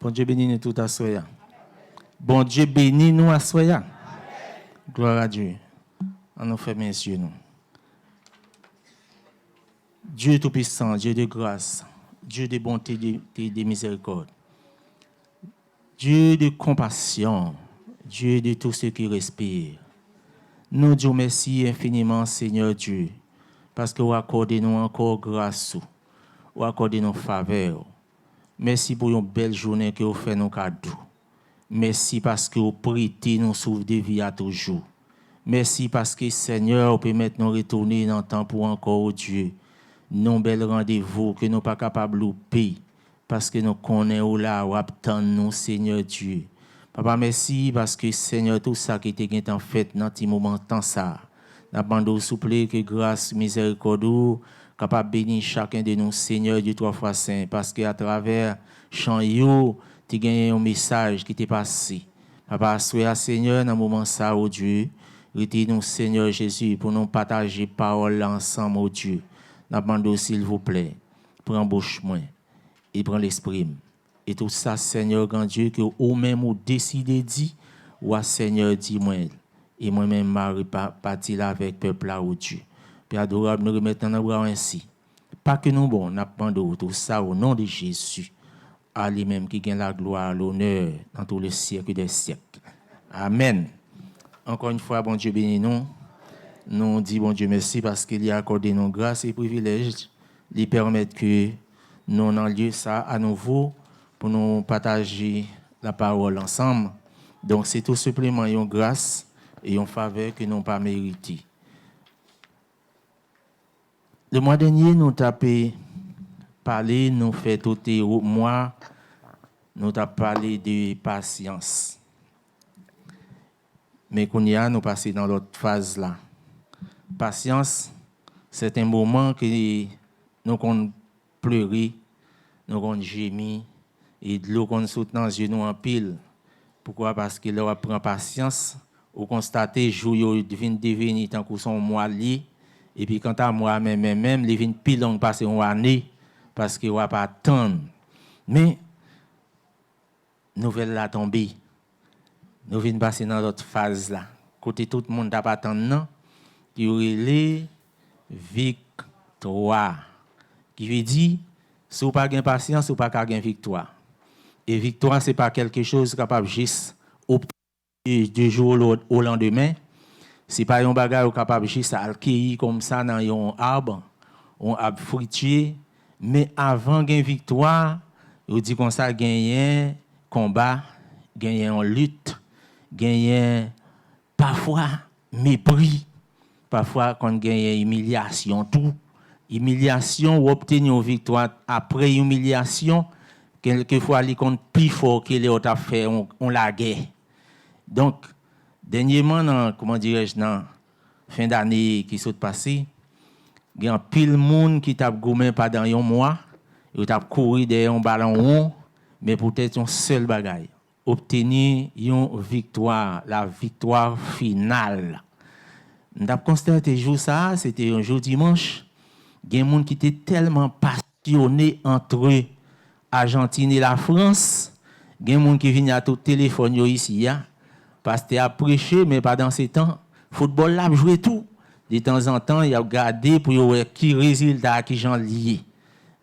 Bon Dieu bénit nous tout à soya. Bon Dieu bénit nous à soya. Gloire à Dieu. On nous fait mes yeux nous. Dieu tout-puissant, Dieu de grâce, Dieu de bonté, de miséricorde, Dieu de compassion, Dieu de tous ceux qui respirent. Nous disons merci infiniment, Seigneur Dieu, parce que vous accordez nous encore grâce, vous accordez nous faveur. Merci pour une belle journée que vous faites nos cadeaux. Merci parce que vous prêtez nous sauver de vie à toujours. Merci parce que, Seigneur, vous permettez nous retourner dans le temps pour encore, Dieu. Nos belles rendez-vous que nous ne sommes pas capables de louper. Parce que nous connaissons là, où attendons nous, Seigneur Dieu. Papa, merci parce que, Seigneur, tout ça qui était en fait dans ce moment, tant ça. Nous demandons souple que grâce, miséricorde, capable de bénir chacun de nous, Seigneur Dieu, 3 fois saint. Parce qu'à travers chant yo, tu as gagné un message qui t'est passé. Papa, soyez Seigneur, dans ce moment ça, oh Dieu. Retenez-nous, Seigneur Jésus, pour nous partager parole ensemble, oh Dieu. Nous demandons, s'il vous plaît, prends bouche-moi et prends l'esprit. Et tout ça, Seigneur grand Dieu, que vous-même vous décidez de dire, ou Seigneur dis-moi, et moi-même, Marie, parti là avec le peuple là, oh Dieu. Puis adorable, nous remettons dans bras ainsi. Pas que nous, bon, nous demandons tout ça au nom de Jésus, à lui-même qui gagne la gloire, l'honneur dans tous les siècles des siècles. Amen. Encore une fois, bon Dieu bénis nous. Nous disons bon Dieu merci parce qu'il a accordé nos grâces et privilèges. Il permet que nous en lieu ça à nouveau pour nous partager la parole ensemble. Donc c'est tout simplement une grâce et une faveur que nous n'avons pas mérité. Le mois dernier, nous avons parlé, nous fait tout mois, nous avons parlé de patience. Mais qu'on y a, nous passons dans l'autre phase là. Patience, c'est un moment que nous avons pleuré, nous avons gémi, et de l'eau qu'on saute dans les yeux nous en pile. Pourquoi? Parce que là, on prend patience, on constate que jour vient devenir tant que son mois lié, et puis quant à moi même, les vient pile long passer une année, parce qu'on va pas attendre. Mais, nouvelle la tombée. Nous venons passer dans l'autre phase là. Côté tout le monde n'a pas attendre, qui aurait les victoires. Qui veut dire, si vous n'avez pas de patience, vous n'avez pas de victoire. Et victoire, ce n'est pas quelque chose capable juste du jour au lendemain. Ce n'est pas un bagage capable juste à accueillir comme ça dans un arbre fruitier. Mais avant de victoire, vous dit comme ça, gagner combat, gagner en lutte, gagner parfois mépris, parfois quand gagne humiliation, tout. Humiliation ou obtenir une victoire après humiliation, quelquefois il compte plus fort que les autres affaires, on la guerre. Donc, dernièrement, comment dirais-je, dans fin d'année qui s'est passé, il y a un pile monde qui t'a gommé pendant un mois, il t'a couru derrière un ballon rond, mais peut-être un seul bagaille. Obtenir une victoire, la victoire finale. Nous avons constaté jour ça, c'était un jour dimanche. Il y a des gens qui étaient tellement passionnés entre Argentine et la France. Il y a des gens qui viennent à tout téléphone ici, parce que a prêché, mais pas dans ces temps. Football là, joué tout. De temps en temps, il a regardé pour voir qui résultat, qui j'en lié.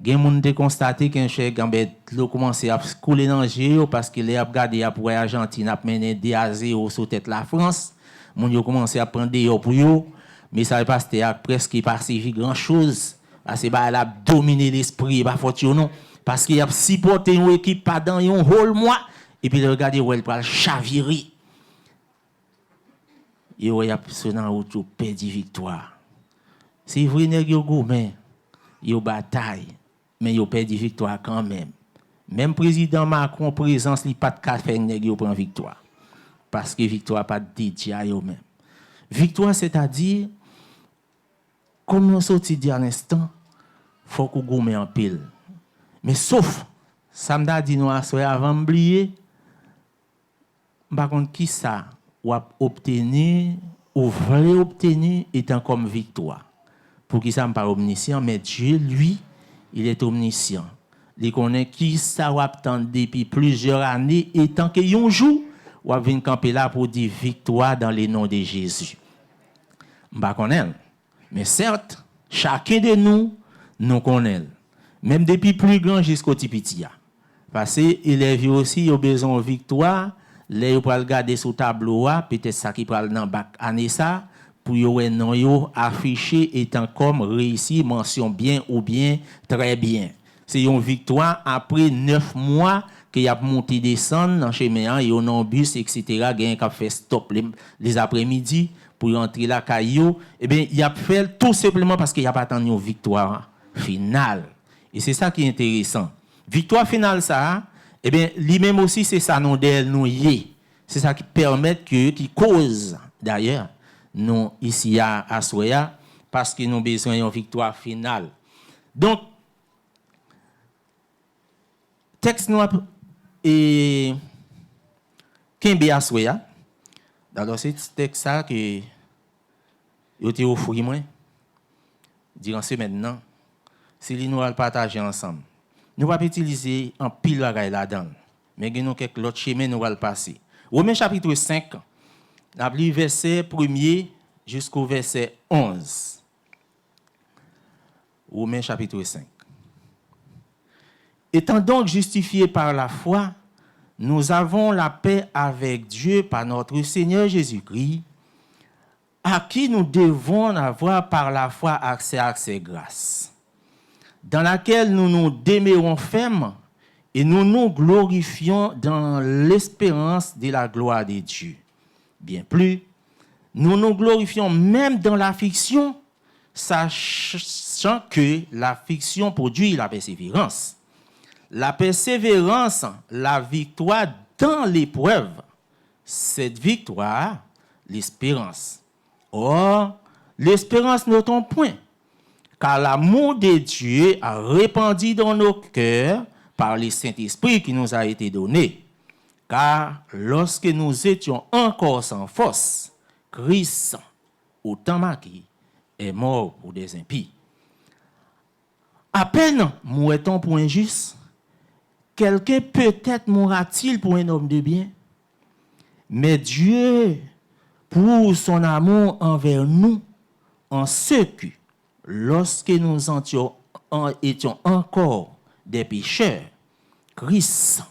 Il y a des gens qui ont constaté qu'un chèque Gambet a commencé à couler dans le jeu parce qu'il a regardé pour l'Argentine a mené 2-0 sur tête la France. Les gens ont commencé à prendre des pour eux, mais ça n'a pas presque pas servi grand-chose. Parce qu'il a dominé l'esprit, pas fortuné, parce qu'il a supporté une équipe pendant un whole mois, et puis il a regardé où elle peut chavirer. Et il a sonné en route, perdu victoire. C'est vrai, il y a gourmet, il y a bataille. Mais il a perdu victoire quand même. Même président Macron, présence, il n'y a pas de café qui prend victoire. Parce que victoire pas dédiée à eux-mêmes. Victoire, c'est-à-dire, comme nous sortis dit à l'instant, il faut qu'on gomme en pile. Mais sauf, ça m'a dit nous avant d'oublier, par contre, qui ça ou obtenir, ou voulait obtenir, étant comme victoire. Pour qui ça me pas omniscient, mais Dieu, lui, il est omniscient. il connaît qui ça va attendre depuis plusieurs années et tant que un jour ou venir camper là pour dire victoire dans le nom de Jésus. M'pa connaît. Mais certes, chacun de nous connaît. Même depuis plus grand jusqu'au petit petit. Parce que élèves aussi ont besoin de victoire, les pour regarder sur tableau peut-être ça qui parle dans bac année ça pour yo non yo affiché étant comme réussi mention bien ou bien très bien. C'est une victoire après 9 mois qu'il y a monté descendre dans chemin et on en bus etc. gain qui fait stop les après-midi pour rentrer la caillou et bien il a fait tout simplement parce qu'il y a pas attendu une victoire finale. Et c'est ça qui est intéressant. Victoire finale ça eh bien lui-même aussi c'est ça non d'elle nous y. C'est ça qui permet qui cause d'ailleurs nous ici à Soya parce que nous avons besoin d'une victoire finale. Donc texte nous et Kembe à Soya. Alors c'est texte ça que yo te offri moi durant ce maintenant. Si nous allons partager ensemble. Nous va pas utiliser un pile bagaille là-dedans. Mais nous quelques autres chemins nous va le passer. Romains chapitre 5, on a lu verset 1er jusqu'au verset 11. Romains chapitre 5. Étant donc justifiés par la foi, nous avons la paix avec Dieu par notre Seigneur Jésus-Christ, à qui nous devons avoir par la foi accès à ses grâces, dans laquelle nous nous demeurons fermes et nous nous glorifions dans l'espérance de la gloire de Dieu. Bien plus, nous nous glorifions même dans l'affliction, sachant que l'affliction produit la persévérance. La persévérance, la victoire dans l'épreuve. Cette victoire, l'espérance. Or, l'espérance ne tombe point, car l'amour de Dieu a répandu dans nos cœurs par le Saint-Esprit qui nous a été donné. Car lorsque nous étions encore sans force, Christ, autant marqué, est mort pour des impies. À peine mourrait-on pour un juste, quelqu'un peut-être mourra-t-il pour un homme de bien. Mais Dieu, pour son amour envers nous, en ce que, lorsque nous étions encore des pécheurs, Christ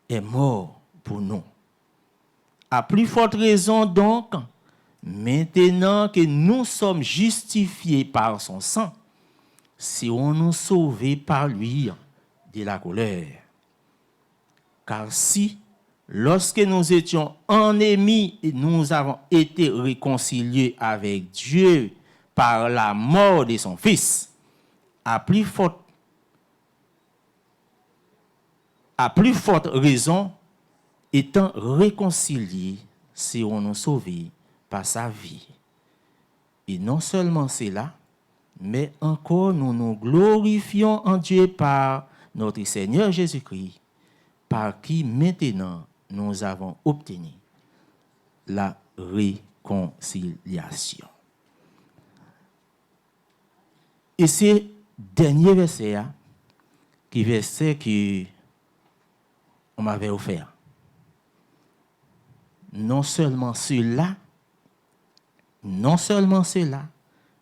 est mort pour nous. À plus forte raison donc, maintenant que nous sommes justifiés par son sang, serons-nous sauvés par lui de la colère. Car si, lorsque nous étions ennemis, nous avons été réconciliés avec Dieu par la mort de son Fils, à plus forte raison, étant réconciliés, serons-nous sauvés par sa vie. Et non seulement cela, mais encore nous nous glorifions en Dieu par notre Seigneur Jésus-Christ, par qui maintenant nous avons obtenu la réconciliation. Et c'est dernier verset qui verset que on m'avait offert. Non seulement cela,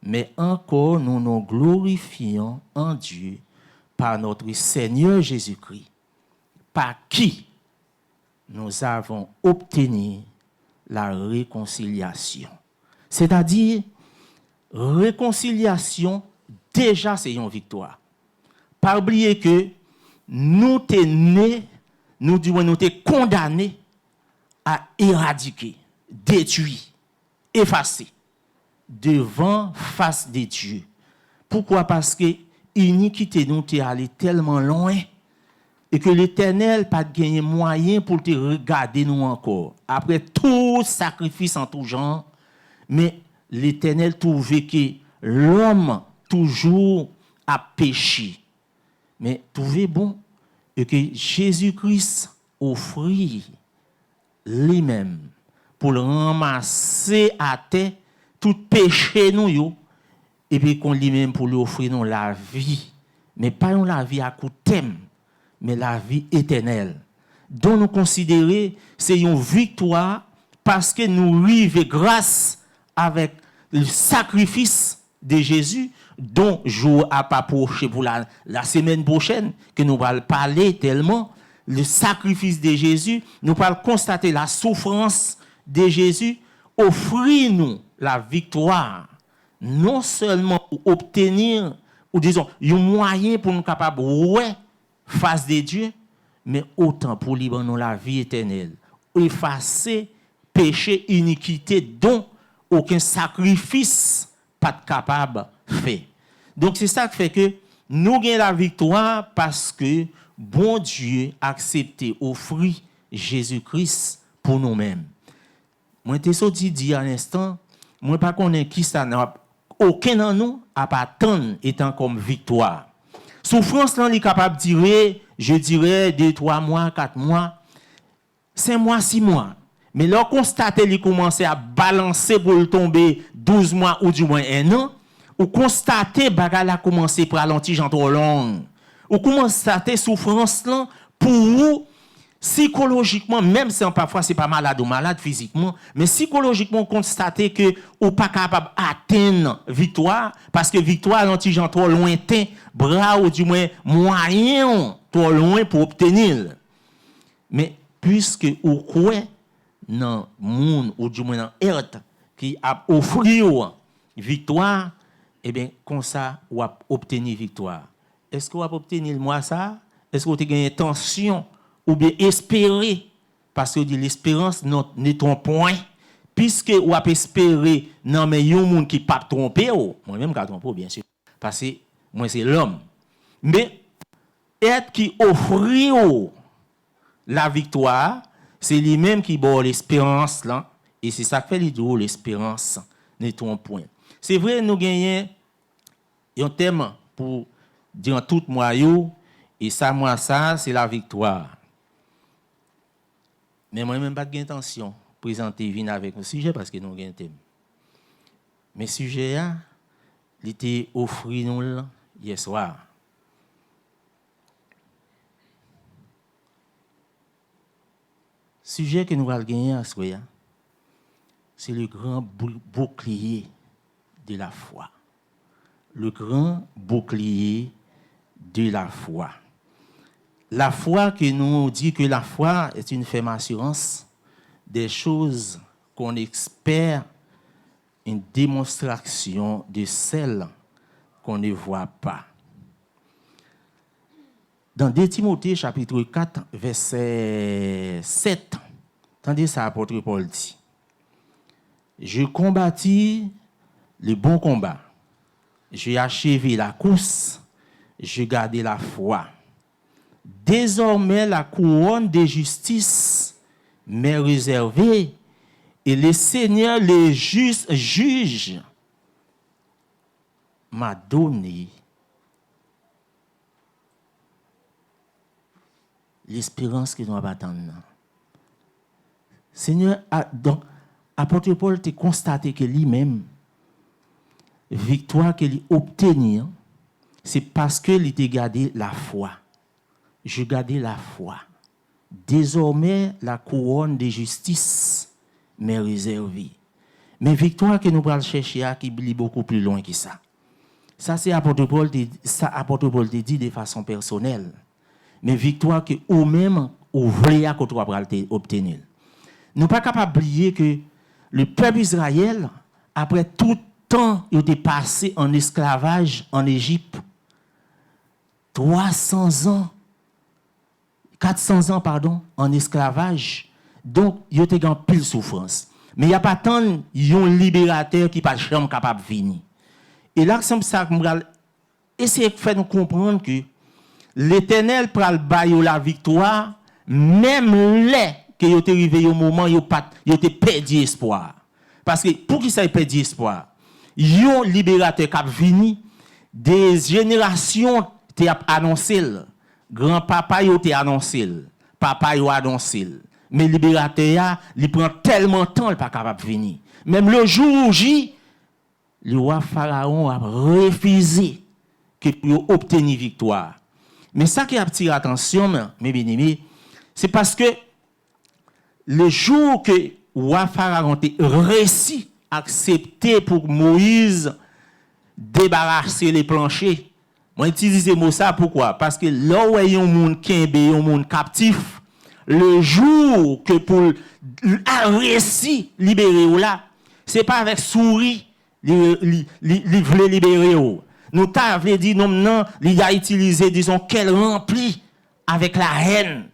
mais encore nous nous glorifions en Dieu par notre Seigneur Jésus-Christ, par qui nous avons obtenu la réconciliation. C'est-à-dire, réconciliation, déjà c'est une victoire. Pas oublier que nous t'es condamnés à éradiquer, détruire, effacer devant face de Dieu. Pourquoi? Parce que l'iniquité nous t'est allée tellement loin et que l'Éternel n'a pas gagné moyen pour te regarder nous encore. Après tout sacrifice en tout genre, mais l'Éternel trouvait que l'homme toujours a péché. Mais trouvait bon et que Jésus-Christ offrit lui-même pour le ramasser à terre tout péché nous et puis qu'on lui-même pour lui offrir nous la vie mais pas la vie à court terme, mais la vie éternelle. Donc nous considérer c'est une victoire parce que nous vivons grâce avec le sacrifice de Jésus dont je à pas approché pour la semaine prochaine que nous allons parler tellement le sacrifice de Jésus, nous allons constater la souffrance de Jésus, offrir-nous la victoire non seulement pour obtenir ou disons un moyen pour nous capables ouais face de Dieu, mais autant pour libérer nous la vie éternelle, effacer péché, iniquité dont aucun sacrifice pas capable faire. Donc c'est ça qui fait que nous gagnons la victoire parce que bon Dieu a accepté offrir Jésus-Christ pour nous-mêmes. Moi t'ai sorti dit à l'instant, moi pas connais qui ça n'a aucun de nous a pas tant étant comme victoire. Souffrance là, il est capable de durer, je dirais 2, 3 mois, 4 mois, 5 mois, 6 mois. Mais là, constater qu'il commence à balancer pour le tomber 12 mois ou du moins 1 an, ou constater que bagarre a commencé pour ralentir trop long, ou constater souffrance là pour vous psychologiquement, même si parfois c'est pas malade ou malade physiquement, mais psychologiquement constater que ou pas capable d'atteindre victoire parce que victoire l'antigen trop lointain, bras ou du moins moyen trop loin pour obtenir. Mais puisque ou quoi dans monde ou du moins dans earth qui a offert victoire, eh bien comme ça ou a obtenir victoire. Est-ce que vous avez obtenu moi ça? Est-ce que vous avez gagné tension ou bien espérer parce que dit l'espérance n'est ton point puisque ou a espérer non mais yon monde qui pas tromper moi même ka tromper bien sûr parce que moi c'est l'homme mais être qui offre la victoire c'est lui-même qui bon l'espérance là et c'est ça fait l'espérance n'est ton point. C'est vrai nous gagnons un thème pour dire tout moyau et ça moi ça c'est la victoire. Mais moi même pas d'intention de présenter vin avec un sujet parce que nous avons un thème. Mais sujet là, il était offert nous hier soir. Sujet que nous allons gagner à soir, c'est le grand bouclier de la foi. Le grand bouclier de la foi. La foi que nous dit que la foi est une ferme assurance des choses qu'on espère, une démonstration de celles qu'on ne voit pas. Dans 2 Timothée chapitre 4 verset 7, attendez ça apôtre Paul dit. Je combattis le bon combat. J'ai achevé la course, j'ai gardé la foi. Désormais, la couronne de justice m'est réservée et le Seigneur, le juste juge, m'a donné l'espérance que nous avons attendre. Seigneur, donc, apôtre Paul a constaté que lui-même, victoire qu'il a obtenue, c'est parce qu'il a gardé la foi. Je gardais la foi. Désormais, la couronne de justice m'est réservée. Mais victoire que nous allons chercher qui est beaucoup plus loin que ça. Ça, c'est apôtre Paul te dit de façon personnelle. Mais victoire que vous-même, vous voulez à côté obtenir. Nous ne sommes pas capables d'oublier que le peuple Israël, après tout temps, il était passé en esclavage en Égypte. 300 ans. 400 ans, pardon, en esclavage. Donc, il y a une pile souffrance. Mais il n'y a pas tant de libérateur qui pas jamais capable de venir. Et là, c'est ça que je essayer de faire nous comprendre que l'Éternel pral bailler la victoire, même les que il est arrivé au moment il était perdu espoir. Parce que pour qui ça perdu espoir, il y a un libérateur qui a venu, des générations qui a annoncé. Grand-papa yo te annoncé, papa yo annoncé. Mais libérateur il prend tellement de temps il pas capable de venir. Même le jour où le roi Pharaon a refusé que pour obtenir victoire. Mais ça qui a attiré l'attention, mes bien-aimés, c'est parce que le jour que roi Pharaon a réussi à accepter pour Moïse débarrasser les planchers, moi utilise ce mot ça pourquoi? Parce que là où il y a un monde kembe, un monde captif, le jour que pour réussir libérer ou là, c'est pas avec souris li veut libérer ou. Nous t'avons dit non, il a utilisé disons qu'elle remplit avec la haine.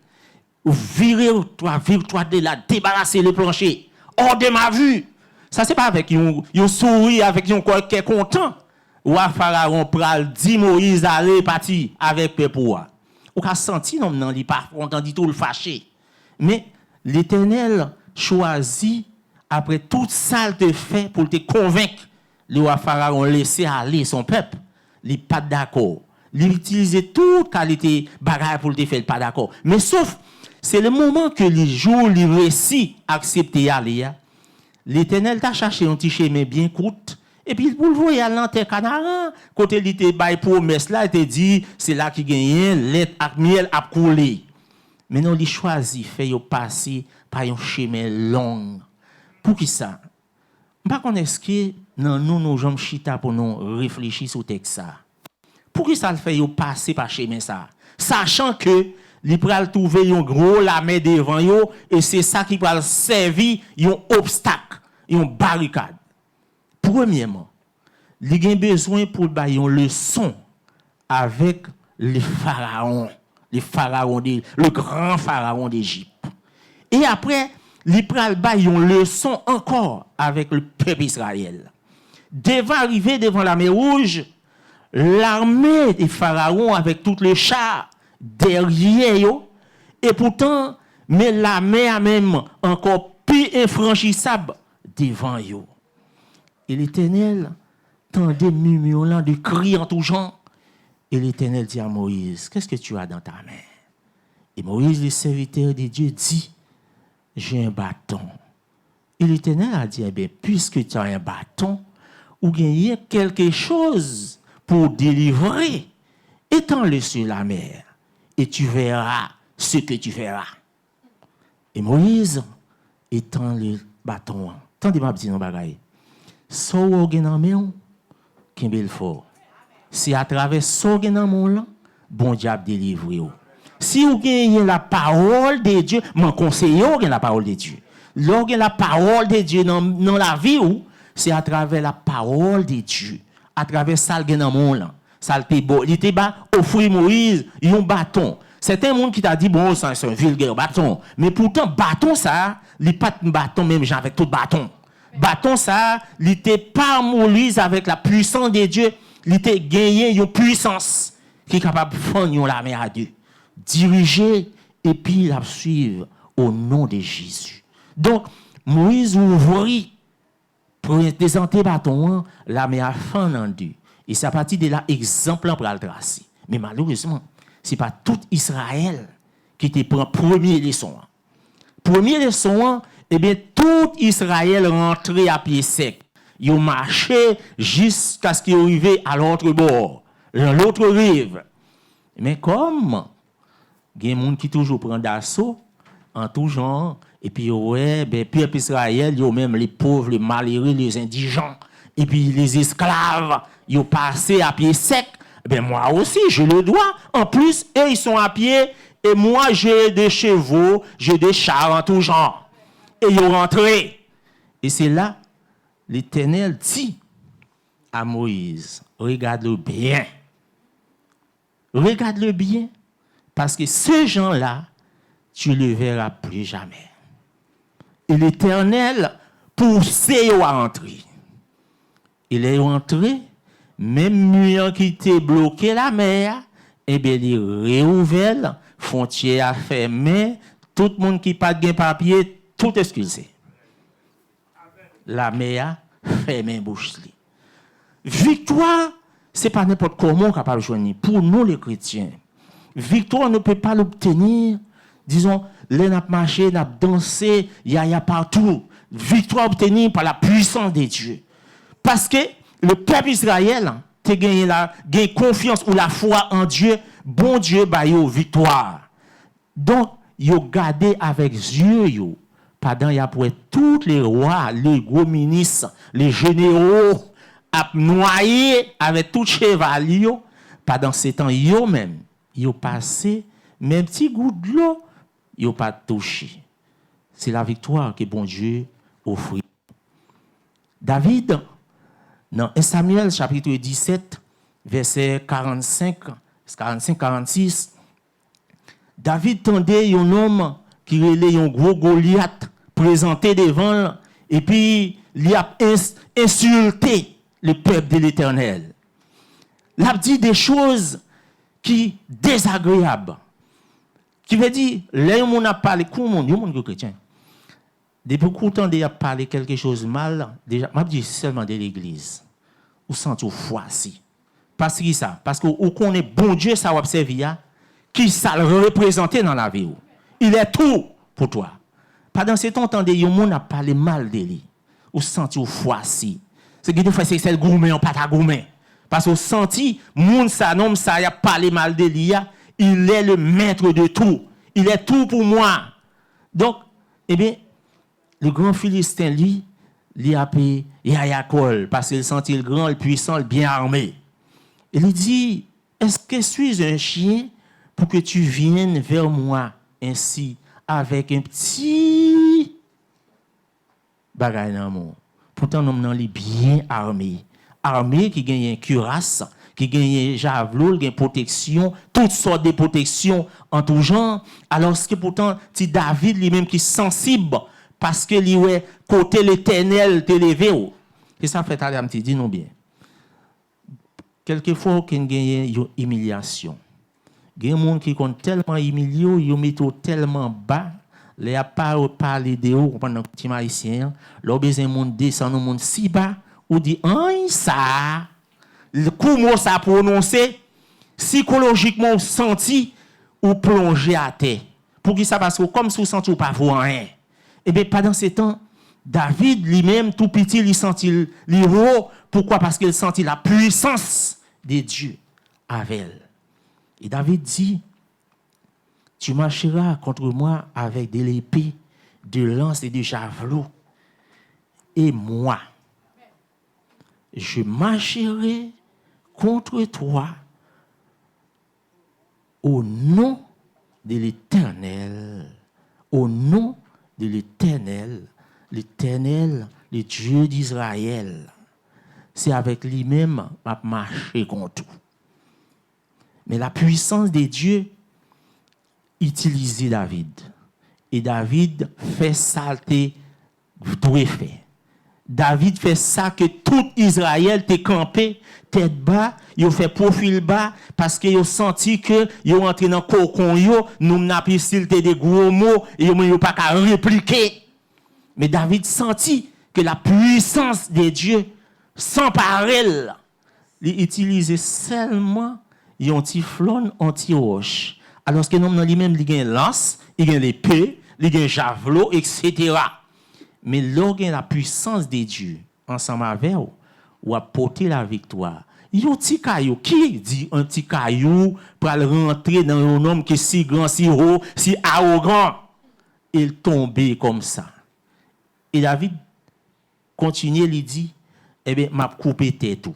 Virer toi de la débarrasser le plancher hors de ma vue. Ça c'est pas avec un souris avec un corps qui est content. Roi Pharaon pral dit Moïse aller partir avec peuple. Ou ka senti non li pas content dit tout le fâché. Mais l'Éternel choisit après tout ça te fait pour te convaincre le roi Pharaon laisser aller son peuple. Il pas d'accord. Il utilisait toute qualité bagarre pour te faire pas d'accord. Mais sauf c'est le moment que les jours les réussit accepter aller. L'Éternel t'a cherché un petit chemin bien court. Et puis, pour le voir, il y a l'antenne canaran. Côté il te bail promesse là, il te dit, c'est là qui gagne, lait ak miel a coulé. Mais non, il choisit, fait passer par un chemin long. Pour qui ça? Pas qu'on est-ce que nous jambes chita pour nous réfléchir sur le texte ça. Pour qui ça le fait passer par chemin ça? Sachant que il pral trouver un gros lamé devant yo et c'est ça qui pral servir un obstacle, une barricade. Premièrement, il a besoin pour bailler une leçon avec le pharaon, le grand pharaon d'Égypte. Et après, il pral bailler une leçon encore avec le peuple Israël. Devant arriver devant la mer Rouge, l'armée des pharaons avec tous les chars derrière eux, et pourtant, mais la mer même encore plus infranchissable devant eux. Et l'Éternel tendait murmurant de cris en tout genre. Et l'Éternel dit à Moïse, qu'est-ce que tu as dans ta main? Et Moïse, le serviteur de Dieu, dit, j'ai un bâton. Et l'Éternel a dit, eh bien, puisque tu as un bâton, ou gagner quelque chose pour délivrer, étends-le sur la mer, et tu verras ce que tu verras. Et Moïse étend le bâton. Tendez-moi petit non bagaille. So ou gen nan men ken bel fort. C'est à travers so gen nan mon là, bon diable délivre ou. Si ou gen la parole de Dieu, mon conseiller ou gen la parole de Dieu. Lors gen la parole de Dieu dans la vie ou, c'est à travers la parole de Dieu, à travers ça gen nan mon là. Ça te bon, il te ba offrir Moïse un bâton. C'est un monde qui t'a dit bon, c'est un vulgaire bâton, mais pourtant bâton ça, il pas de bâton même genre avec tout bâton. Bâton ça, il était pas Moïse avec la puissance de Dieu, il était gagné une puissance qui est capable de faire la main à Dieu, diriger et puis la suivre au nom de Jésus. Donc Moïse ouvrit présenter bâton, la main à fin en Dieu. Et c'est à partir de là exemple pour le tracer. Mais malheureusement, c'est pas tout Israël qui te prend premier leçon. Premier leçon, eh bien, tout Israël rentrait à pied sec. Ils ont marché jusqu'à ce qu'ils arrivaient à l'autre bord, à l'autre rive. Mais comme il y a des gens qui toujours prennent d'assaut, en tout genre, et puis, ouais, ben, peuple Israël, ils ont même les pauvres, les malheureux, les indigents, et puis les esclaves, ils ont passé à pied sec. Ben, moi aussi, je le dois. En plus, eux, ils sont à pied, et moi, j'ai des chevaux, j'ai des chars en tout genre. Et ils ont rentré. Et c'est là, l'Éternel dit à Moïse, regarde-le bien. Regarde-le bien. Parce que ce gens-là, tu ne le verras plus jamais. Et l'Éternel poussait à entrer. Il est entré, même mur qui était bloqué la mer, et bien il réouvert, frontière fermée, tout le monde qui n'a pas de papier, tout excusé. La mer fermée bouche. Victoire, ce n'est pas n'importe comment capable de joindre. Pour nous les chrétiens, victoire ne peut pas l'obtenir, disons, les n'a marché, n'a dansé, il y a partout. Victoire obtenue par la puissance de Dieu. Parce que le peuple Israël, tu as confiance ou la foi en Dieu, bon Dieu ba yo victoire. Donc, yo gardé avec yeux pendant y a pour tous les rois, les gros ministres, les généraux a noyé avec tout chevalier pendant ces temps yo même, yo passé même petit goût de l'eau, yo pas touché. C'est la victoire que bon Dieu offre. David dans 1 Samuel chapitre 17 verset 45-46, David tendait un homme qui relait un gros Goliath présenté devant et puis il a insulté le peuple de l'Éternel. Il a dit des choses qui désagréables. Qui veut dire, là on a parlé comment le monde chrétien. Depuis combien de temps a parlé quelque chose de mal, déjà, m'a dit seulement de l'église. Ou senti au foi si. Parce que ça, parce que ou connaît bon Dieu ça va servir qui ça le représenter dans la vie. Il est tout pour toi. Pendant ce temps entendez yon monde a parlé mal de lui. Ou senti au foi si. C'est que des fois c'est le gourmet on pas ta gourmet. Parce que senti monde ça nom ça a parlé mal de lui, il est le maître de tout. Il est tout pour moi. Donc eh bien le grand Philistin lui il a appelé Yayakol parce qu'il sentit le grand, le puissant, le bien armé. Il lui dit, est-ce que je suis un chien pour que tu viennes vers moi ainsi avec un petit bagage dans mon. Pourtant, nous sommes bien armés. Armés qui gagnent une cuirasse, qui gagnent un javelot, qui gagnent protection, toutes sortes de protections en tout genre. Alors que pourtant, c'est David lui-même qui est sensible parce que lui est côté l'éternel te levé. Et ça fait aller à me dire non bien. Quelquefois, il y a une humiliation. Il y a des gens qui sont tellement humiliés, ils mettent tellement bas, les a pas parlé de eux pendant que tu es ici. Là, besoin de monde descend au monde si bas, ou dit ça, le coup mot ça prononcé, psychologiquement senti ou plongé à terre. Pour qui ça parce que comme si vous sentez pas voir rien. Et bien pendant ce temps, David lui-même tout petit, il sentit l'héros. Pourquoi? Parce qu'il sentit la puissance de Dieu avec elle. Et David dit, tu marcheras contre moi avec de l'épée, de lance et de javelot. Et moi, je marcherai contre toi au nom de l'Éternel. Au nom de l'Éternel. L'Éternel, le Dieu d'Israël. C'est avec lui-même que je marche contre tout. Mais la puissance de Dieu utilisait David. Et David fait ça qu'il doit faire. David fait ça que tout Israël t'est campé, tête bas, il fait profil bas, parce qu'il a senti que il rentré dans le cocon, nous n'a pas silté des gros mots, et il n'a pas qu'à répliquer. Mais David sentit que la puissance de Dieu s'emparait. Il utilisait seulement un petit flon, un petit roche. Alors que nous, lui-même, il a une lance, il a l'épée, il a un javelot, etc. Mais lorsqu'il y a la puissance de Dieu, ensemble avec vous, ou à porter la victoire. Il y a un petit caillou. Qui dit un petit caillou pour rentrer dans un homme qui est si grand, si haut, si arrogant? Il tombait comme ça. Et David continue, il dit, eh bien, m'a coupé tête tout.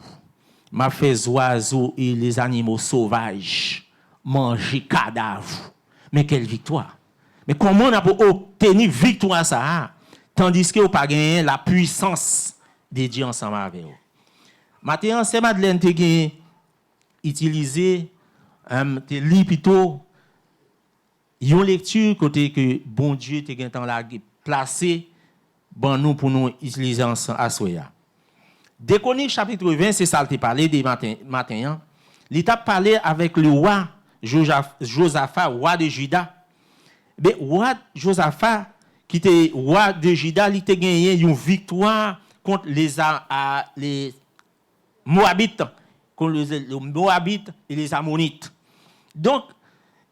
M'a fait les oiseaux et les animaux sauvages manger cadavres. Mais quelle victoire! Mais comment on a pu obtenir victoire ça? Tandis que vous pas gagné la puissance de Dieu ensemble avec vous. Maintenant, c'est Madeleine qui a utilisé des livres plutôt une lecture côté que bon Dieu t'a placé bon nous pour nous utiliser ensemble à Soya. Déconner chapitre 20, c'est ça qu'il parlé des matin. Il a parlé avec le roi Josaphat, roi de Juda. Mais roi Josaphat, qui était roi de Juda, il a gagné une victoire contre les Moabites, contre les Moabites et les Ammonites. Donc,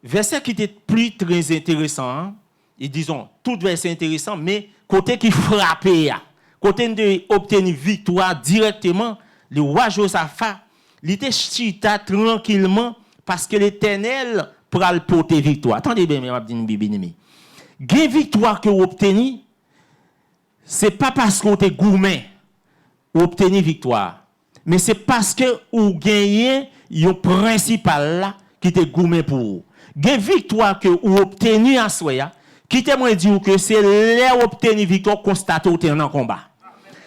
verset qui était plus très intéressant, et disons, tout verset intéressant, mais côté qui frappait, côté de obtenir victoire directement, le roi Josaphat, Il était chita tranquillement parce que l'Éternel pral porter victoire. Attendez bien, m'a dit bien-aimé. Gain victoire que vous obtenez, c'est pas parce que vous êtes gourmet ou obtenez victoire, mais c'est parce que vous gagnez le principal là qui était gourmet pour vous. Gain victoire que vous obtenez en soi, qui te moi dire que c'est là où obtenez victoire constater ou en combat.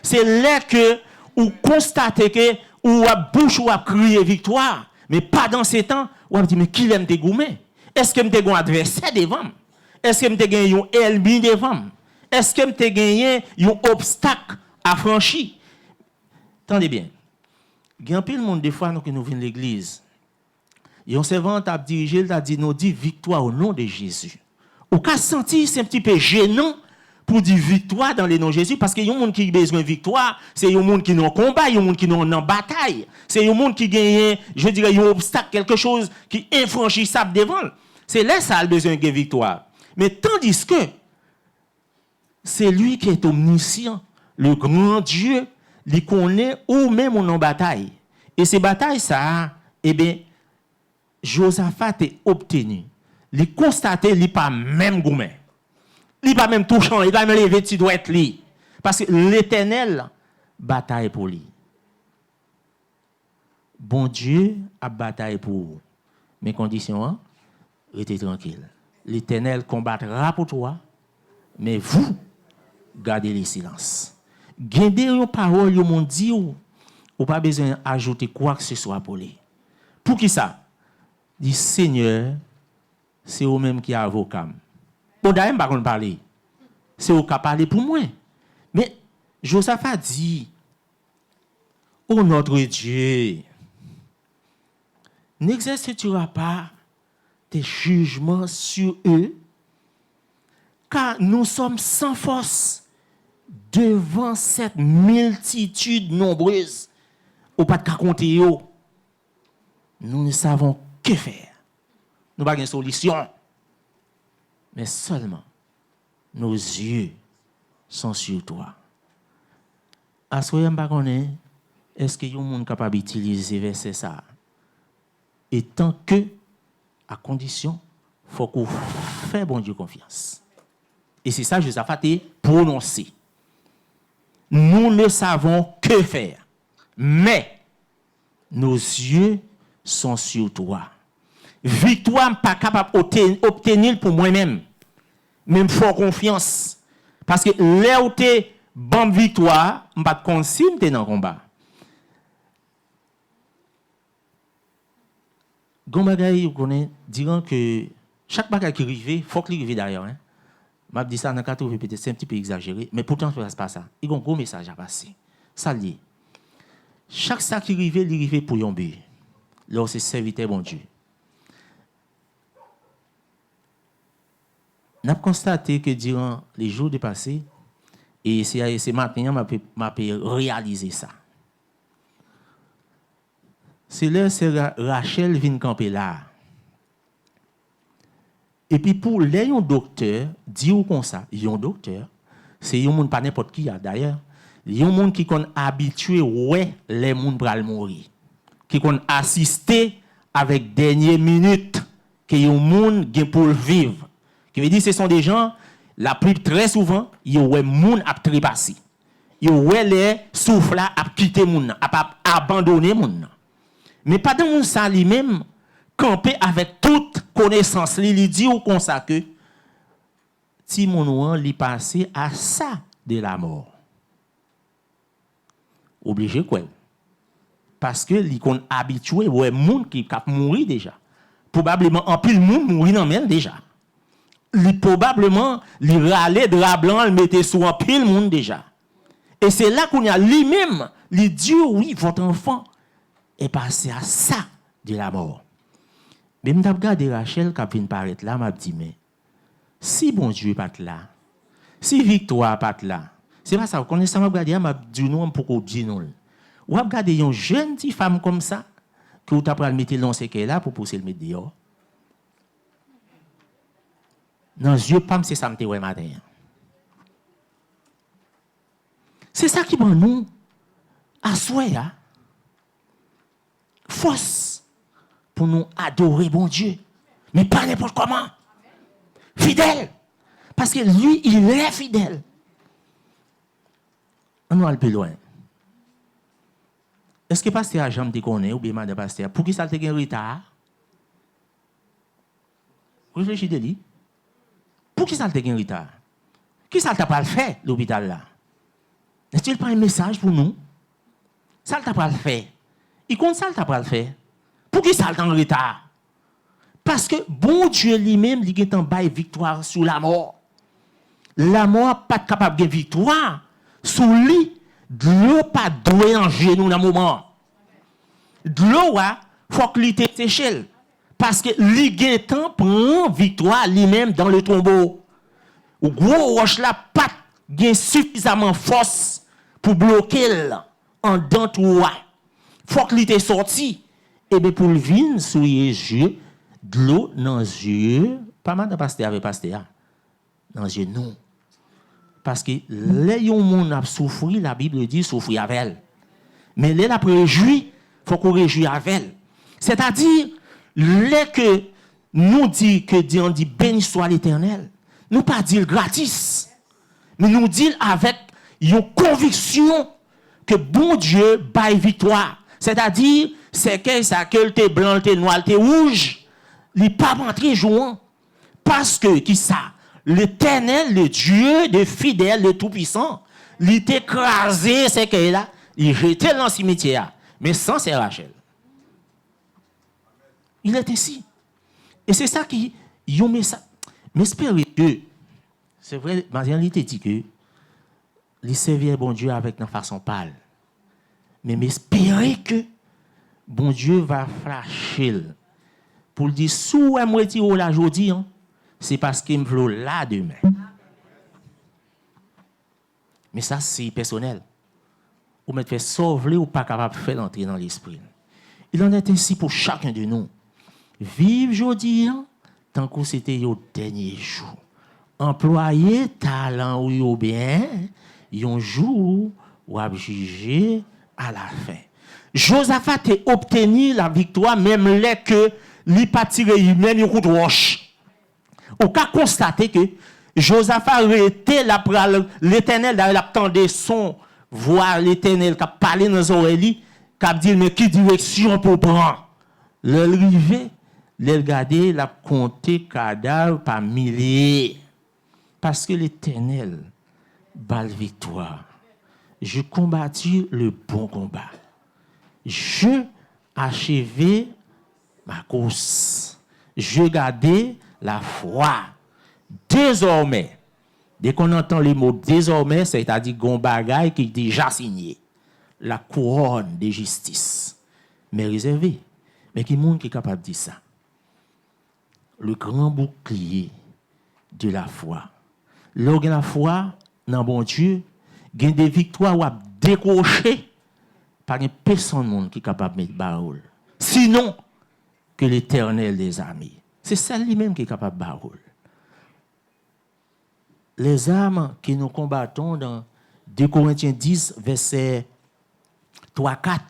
C'est là que vous constatez que ou à bouche ou à crier victoire, mais pas dans ces temps où on dit mais qui l'aime te gourmet? Est-ce que m'te un adversaire devant? Est-ce que m'te gagné un ennemi devant? Est-ce que m'te gagné un obstacle à franchir? Attendez bien. Il y a un peu de monde des fois que nous venons de l'église. Et on s'est vanté à diriger, il a dit nous dit victoire au nom de Jésus. Ou qu'à sentir c'est un petit peu gênant pour dire victoire dans le nom de Jésus, parce qu'il y a un monde qui a besoin de victoire, c'est un monde qui est en combat, il y a un monde qui est en bataille, c'est un monde qui gagne, je dirais, un obstacle, quelque chose qui est infranchissable devant. C'est là ça a besoin de victoire. Mais tandis que c'est lui qui est omniscient, le grand Dieu, il connaît où même on en bataille. Et ces batailles, ça, eh bien, Josaphat est obtenu. Il constaté, il n'est pas même gourmet. Il n'est pas même touchant, il n'est pas même levé, il doit être lui. Parce que l'Éternel bataille pour lui. Bon Dieu a bataille pour vous. Mes conditions, hein? Restez tranquille. L'Éternel combattra pour toi, mais vous, gardez le silence. Gardez une parole, vous m'ont dit, ou pas besoin d'ajouter quoi que ce soit pour lui. Pour qui ça? Dit Seigneur, c'est vous-même qui est avocat. Bon, d'ailleurs, je ne vais pas parler. C'est vous qui parlez pour moi. Mais Josaphat dit, ô notre Dieu, n'exerceras pas tes jugements sur eux, car nous sommes sans force devant cette multitude nombreuse. Au pas de compter, nous ne savons que faire. Nous n'avons pas de solution. Mais seulement, nos yeux sont sur toi. À ce moment-là, est-ce qu'il y a un monde capable d'utiliser verset ça? Et tant que, à condition, il faut qu'on fasse bon Dieu confiance. Et c'est ça que Josaphat a prononcé. Nous ne savons que faire. Mais nos yeux sont sur toi. Victoire, je ne suis pas capable d'obtenir pour moi-même. Même fort confiance. Parce que là où tu es bonne victoire, je ne suis pas conscient dans le combat. Gombagaï, vous connaissez, diront que chaque bagage qui arrive, il faut qu'il arrive d'ailleurs. Hein? Je dis ça dans 80, peut-être c'est un petit peu exagéré, mais pourtant, ce n'est pas ça. Il y a un gros message à passer. Ça lié. Chaque ça qui arrive, il arrive pour un but. Là, c'est serviteur, bon Dieu. On a constaté que durant les jours dépassés, et c'est maintenant que je réaliser ça. C'est là que Rachel vient camper là. Et puis pour les docteurs, dire comme ça, un docteur, c'est un monde pas n'importe qui d'ailleurs, il y a un monde qui est habitué ouais les monde pral mourir, qui est assisté avec dernière minute que un monde gain pour vivre. Qui veut dire ce sont des gens la plus très souvent, ils ouais monde a trépassé. Ils ouais les souffle a quitté monde, a abandonné monde. Mais pas dans ça lui-même camper avec toute connaissance, il dit ou comme ça que si mon li passé à ça de la mort. Obligé quoi? Parce que li kon habitué ouais monde qui cap mourir déjà. Probablement en pile monde mourir dans même déjà. Li probablement li râler drap blanc le mettait sous en pile monde déjà. Et c'est là qu'on y a lui-même, li dit oui, votre enfant est passé à ça de la mort. Mais je regarde Rachel qui vient paraître là, m'a dit mais si bon Dieu pas là, si victoire pas là, c'est pas ça. Vous connaissez ça, m'a regardé, m'a dit non pour qu'on dise non. Ou regarder une jeune petite femme comme ça que vous t'apprendre mettre dans ce qu'elle là pour pousser le mettre dehors. Dans les yeux pas c'est ça me ouais matin. C'est ça qui prend nous à soi. force pour nous adorer bon Dieu. Mais pas n'importe comment. Fidèle. Parce que lui, il est fidèle. On va aller plus loin. Est-ce que pasteur a jamais déconné ou bien madame pasteur? Pour qui ça te gagne retard? Réfléchissez lui. Pour qui ça te gagne retard? Qui ça t'a pas le fait l'hôpital là? Est-ce qu'il pas un message pour nous? Ça t'a pas le fait. Il compte ça t'a pas le fait. Pour qui ça t'a en retard? Parce que bon Dieu lui-même, il est en bail victoire sur la mort. La mort pas capable de victoire sous lui. De l'eau pas doué en genou dans le moment. De l'eau, il faut que l'ité séchelle. Parce que l'igué temps prend victoire lui-même dans le tombeau. Ou gros roche là, pas gain suffisamment force pour bloquer en dedans tout. Faut que l'ité sorti. Et bien pour le vin sous les yeux, de l'eau dans les yeux, pas mal de pasteur avec pasteur. Dans les yeux, non. Parce que les gens a souffert, la Bible dit souffrir avec elle. Mais les la réjouit, il faut qu'on réjouisse avec elle. C'est-à-dire, les que nous dit que Dieu dit béni soit l'Éternel, nous pas dire gratis, mais nous dire avec une conviction que bon Dieu baille victoire. C'est-à-dire, c'est que ça que t'es blanc, t'es noir, t'es rouge, il pas rentrer jouant. Parce que, qui ça? L'Éternel, le Dieu, le fidèle, le Tout-Puissant, il est écrasé, c'est que là, il jeté dans le cimetière, mais sans c'est Rachel. Il est ainsi. Et c'est ça qui, il y a un message. Mais espérez que, c'est vrai, ma réalité dit que, il servir bon Dieu avec une façon pâle. Mais espérez que, bon Dieu va flasher, pour dire, sous un moitié ou la aujourd'hui, hein, c'est parce qu'il me veut là demain. Mais ça, c'est personnel. Ou me fait sauver ou pas capable de faire entrer dans l'esprit. Il en est ainsi pour chacun de nous. Vive aujourd'hui, tant que c'était le dernier jour. Employer talent ou bien, un jour, ou à juger à la fin. Josaphat a obtenu la victoire, même les que lui pas tiré même un coup de roche. On a constaté que Josaphat était là pour l'Éternel, il attendait son voir l'Éternel qui a parlé dans les oreilles, qui a dit mais qui direction pour prendre. Le rivet, le regarder, la compter cadavre par milliers. Parce que l'Éternel bat la victoire. Je combattis le bon combat. Je achevai ma course. Je gardai la foi. Désormais, dès qu'on entend les mots désormais, c'est-à-dire gon bagay qui est déjà signé. La couronne de justice. Mais réservé. Mais qui monde qui est capable de dire ça? Le grand bouclier de la foi. Lorsque la foi dans bon Dieu, gagne des victoires ou a décroché par une personne monde qui est capable de mettre parole. Sinon que l'Éternel des amis. C'est ça lui-même qui est capable de parole. Les armes que nous combattons dans 2 Corinthiens 10, verset 3-4.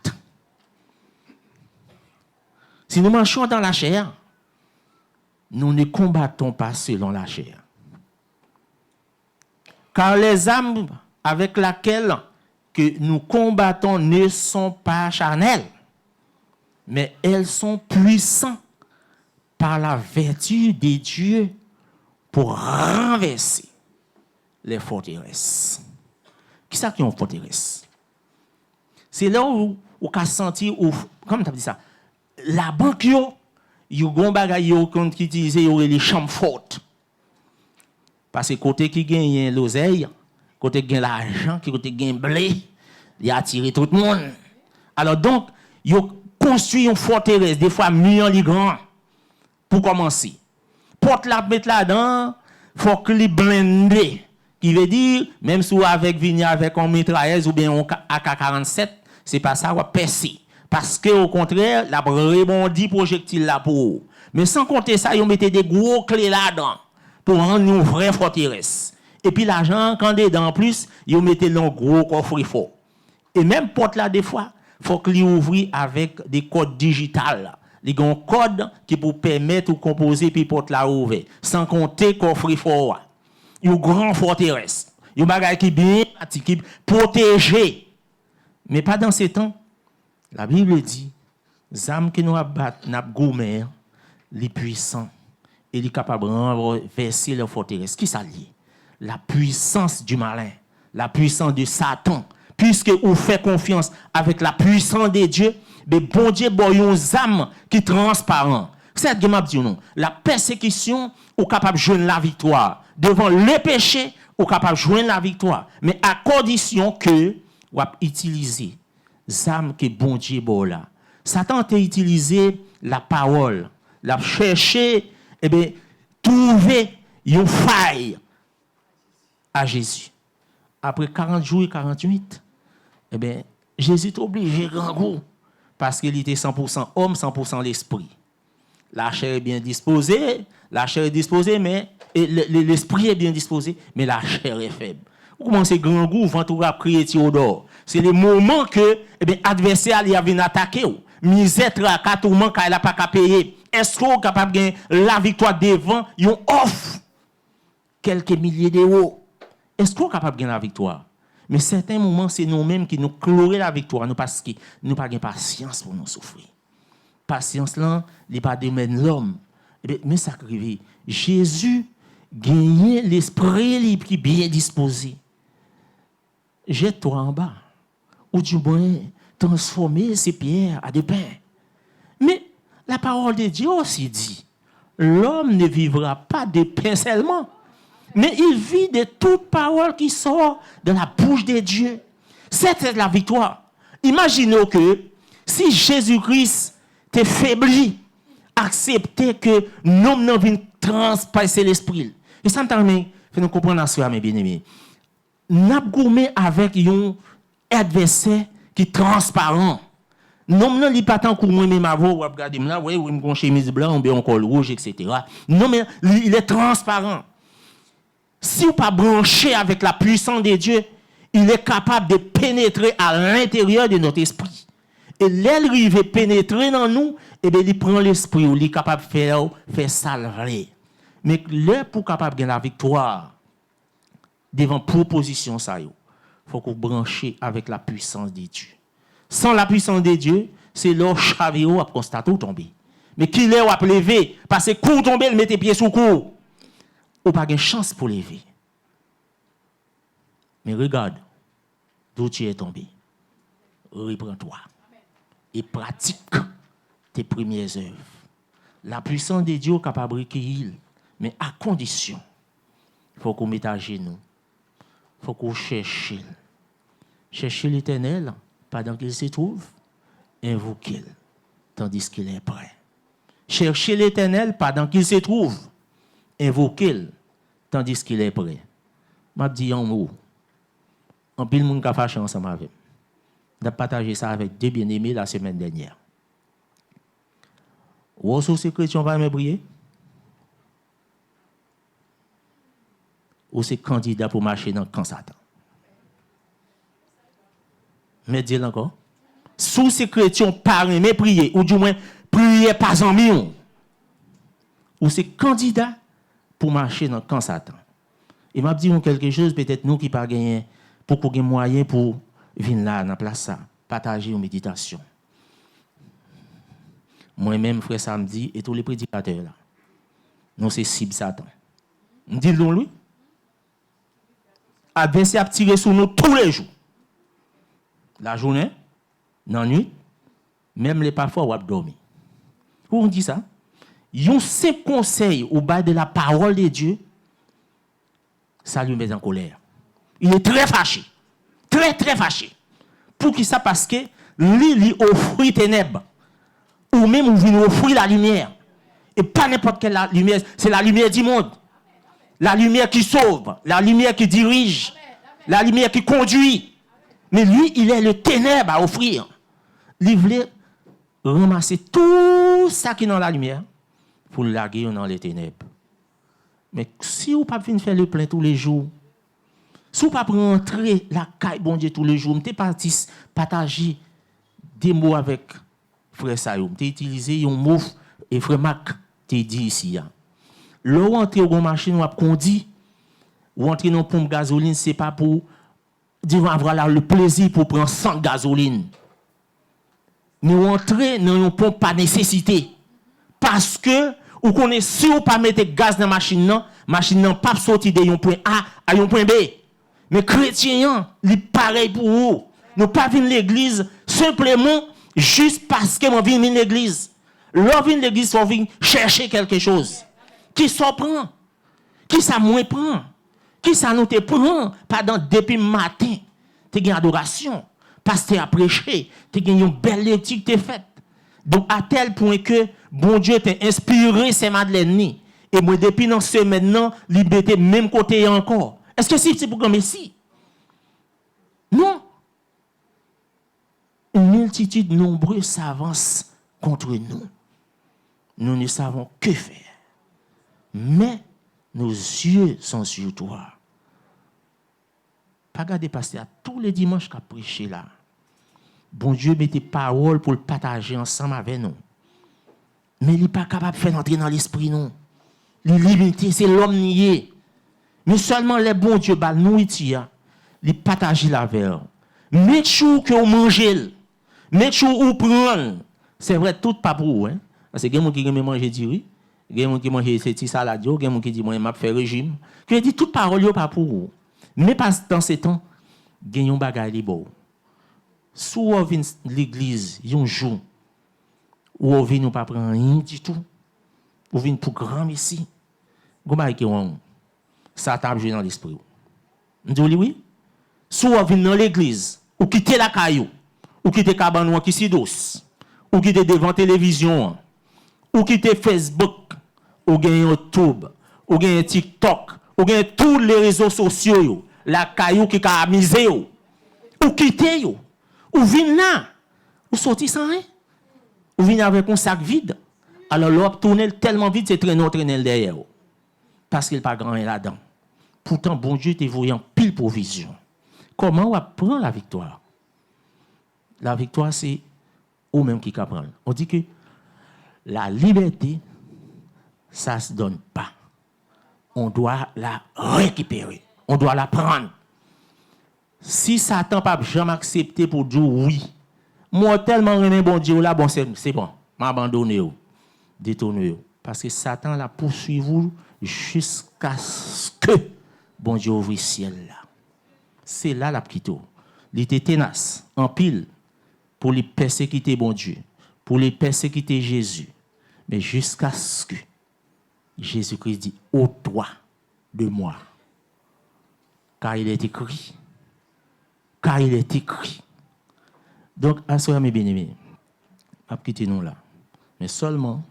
Si nous marchons dans la chair, nous ne combattons pas selon la chair. Car les armes avec lesquelles que nous combattons ne sont pas charnelles, mais elles sont puissantes par la vertu de Dieu pour renverser les forteresses. Qui ça qui est une forteresse? C'est là où on a senti, comme tu as dit ça, la banque, il y a un bagage qui utilise les chambres fortes. Parce que côté qui gagne l'oseille, côté qui gagne l'argent, côté qui gagne blé, il a attiré tout le monde. Alors donc, il a construit une forteresse, des fois millions de grands, pour commencer. Porte la mettre là-dedans, il faut que les blindés. Qui veut dire, même si vous avec venir avec un mitrailleuse ou bien un AK-47, c'est pas ça, on va percer. Parce qu'au contraire, la rebondi projectile là pour. Mais sans compter ça, ils mettaient des gros clés là-dedans pour rendre une vraie forteresse. Et puis l'argent, quand dedans en plus, ils mettaient un gros coffre fort. Et même porte là, des fois, Il faut qu'il ouvre avec des codes digitales. Il y a un code qui peut permettre de composer puis porte la ouvert. Sans compter coffre-fort. Il y a une grande forteresse. Il y a un bagage qui est bien qui est protégé. Mais pas dans ces temps. La Bible dit, les âmes qui nous abattent, nous gourmet, les puissants, et les capables de renverser leur forteresse. Qui ça lié? La puissance du malin, la puissance de Satan. Puisque vous faites confiance avec la puissance de Dieu, mais bon Dieu, bon, âmes qui transparent. C'est ce que je dis non. La persécution, vous êtes capable de joindre la victoire. Devant le péché, vous êtes capable de joindre la victoire. Mais à condition que vous utilisez les âmes que bon Dieu bon là. Satan a utilisé la parole, la chercher, et bien, trouver une faille à Jésus. Après 40 jours et 48, eh bien, Jésus est obligé de grand goût parce qu'il était 100% homme, 100% l'esprit. La chair est bien disposée, mais l'esprit est bien disposé, mais la chair est faible. Vous commencez grand goût, ventre à crier Théodore. C'est le moment que l'adversaire a venu attaquer. Misère, tracas, tourment, qu'il n'a pas qu'à payer. Est-ce qu'on est capable de gagner la victoire devant une offre quelques milliers d'euros? Est-ce qu'on est capable de gagner la victoire? Mais certains moments, c'est nous-mêmes qui nous clorons la victoire, nous parce que nous n'avons pas de patience pour nous souffrir. Patience là, il n'est pas de l'homme. Mais ça arrive. Jésus gagnait l'esprit qui est bien disposé. Jette-toi en bas. Ou du moins, transformer ces pierres à des pains. Mais la parole de Dieu aussi dit, l'homme ne vivra pas de pain seulement, mais il vit de toute parole qui sort de la bouche de Dieu. C'est la victoire. Imaginez que si Jésus-Christ t'est faibli, acceptez que nous n'avons pas transpasser l'esprit. Et ça me permet de nous comprendre à soi, mes bien-aimés. Nous avons avec un adversaire qui est transparent. Non, non, il n'est pas tant que moi, mais ma voix, vous regardez, là, oui, une chemise blanche, ou un col rouge, etc. Non, mais il est transparent. Si vous pas branché avec la puissance de Dieu, il est capable de pénétrer à l'intérieur de notre esprit. Et l'elle veut pénétrer dans nous, et bien il prend l'esprit, il est capable de faire salver. Mais l'heure pour capable de gagner la victoire devant proposition, ça il faut qu'on branche avec la puissance de Dieu. Sans la puissance de Dieu, c'est leur chaviro à constater ou tomber. Mais qui l'est ou à lever, parce que court tomber, il met pieds sous cou. Ou pas de chance pour lever. Mais regarde, d'où tu es tombé. Reprends-toi. Et pratique tes premières œuvres. La puissance de Dieu est capable de recueillir, mais à condition, il faut qu'on mette à genoux. Il faut qu'on cherche. Cherchez l'Éternel pendant qu'il se trouve, invoquez-le tandis qu'il est prêt. Cherchez l'Éternel pendant qu'il se trouve, invoquez-le tandis qu'il est prêt. Je dis en mot, en pile monde qui a fâché ensemble avec. On a partagé ça avec deux bien-aimés la semaine dernière. Où est-ce que ces chrétiens vont me prier? Ou c'est candidat pour marcher dans le camp Satan? Mais dis-le encore. Sous ces chrétiens parlent, mais prier, ou du moins prier pas en million. Ou c'est candidat pour marcher dans le camp Satan. Et m'a dit quelque chose, peut-être nous qui pas gagné, pour qu'on ait moyen pour venir là, dans la place ça, partager une méditation. Moi-même, frère Samedi, et tous les prédicateurs là, nous c'est cible Satan. Dis-le lui. Adversaire a tiré sur nous tous les jours. La journée, dans la nuit, même les parfois, on a dormi. Pourquoi on dit ça? Il y a ces conseils au bas de la parole de Dieu, ça lui met en colère. Il est très fâché. Très, très fâché. Pour qui ça? Parce que lui offre ténèbres. Ou même il vient offrir la lumière. Et pas n'importe quelle lumière. C'est la lumière du monde. La lumière qui sauve. La lumière qui dirige. La lumière qui conduit. Mais lui, il est le ténèbre à offrir. Il voulait ramasser tout ça qui est dans la lumière pour le larguer dans les ténèbres. Mais si vous ne pouvez pas faire le plein tous les jours, si vous ne pouvez pas rentrer la caille bon Dieu tous les jours, vous ne pouvez pas partager des mots avec frère Sayoum. Tu as utilisé un mot et frère Mac tu dit ici. Là, où entrer dans une machine, on conduit, ou entrer dans une pompe gasoline, ce n'est pas pour avoir le plaisir pour prendre 100 gasoline. Mais entrer dans une pompe par nécessité. Parce que, vous connaissez, si vous ne pas mettre gaz dans la machine n'a pas sorti de un point A à un point B. Mais chrétien, il est pareil pour vous. Nous pas venir l'église simplement juste parce que nous venons l'église. L'on vient l'église, on vient chercher quelque chose. Qui s'en prend? Qui ça moins prend? Qui ça nous te prend? Pendant depuis matin, tu as une adoration. Parce que tu as prêché, tu as une belle lecture que tu faite. Donc, à tel point que bon Dieu t'a inspiré ces Madeleine. Et moi, depuis dans ce maintenant, liberté, même côté encore. Est-ce que c'est pour comme ici? Non. Une multitude nombreuse s'avance contre nous. Nous ne savons que faire. Mais nos yeux sont sur toi. Pas garder passer à tous les dimanches qu'a prêché là. Bon Dieu met des paroles pour le partager ensemble avec nous. Mais il n'est pas capable de faire entrer dans l'esprit, non. L'illimité, c'est l'homme nié. Mais seulement les bons Dieu, bah, nous, ils partagent la verre. Mais chou que vous mangez, mais chou ou prendre. C'est vrai, tout pas pour vous. Hein? Parce que il y a des gens qui aiment manger du riz, il y a des gens qui mangent ces petits salades, il y a des gens qui disent, moi, je fais régime. Que dit toute parole, pas pour vous. Mais pas dans ces temps, il y a un bagage qui est beau. Si vous venez à l'église, un jour, ou vous venez pas prendre rien du tout, vous venez pour grand messie, vous avez ça t'a joué dans l'esprit. Vous dites oui? Si vous venez dans l'église, ou quittez la caillou, ou quittez Cabanon qui s'y douce, ou quittez devant la télévision, ou quittez Facebook, ou gagnez YouTube, ou gagnez TikTok, ou gagnez tous les réseaux sociaux, la caillou qui a amusé, ou quittez, ou venez là, ou sortez sans rien, ou venez avec un sac vide. Alors l'autre tourne tellement vite, c'est traîner derrière. Parce qu'il n'y a pas grand là-dedans. Pourtant, bon Dieu te voyant pile provision. Comment on prend la victoire? La victoire, c'est vous-même qui prend. On dit que la liberté, ça ne se donne pas. On doit la récupérer. On doit la prendre. Si Satan n'a pas jamais accepté pour dire oui, moi tellement aimé bon Dieu là, bon c'est bon, m'abandonner, détourner. Parce que Satan la poursuit vous jusqu'à ce que bon Dieu ouvre le ciel là. C'est là la petite. Il était tenace, en pile, pour les persécuter bon Dieu, pour les persécuter Jésus. Mais jusqu'à ce que Jésus-Christ dit, ôte-toi de moi. Car il est écrit. Car il est écrit. Donc, à ce mes bien-aimés, je vais quitter nous là. Mais seulement,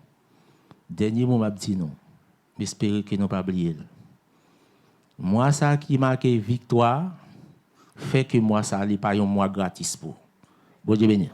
dernier mot, je vais dire non. J'espère que nous ne pas oublier. Moi, ça qui marque victoire, fait que moi, ça n'est pas un mois gratis pour. Bon Dieu béni.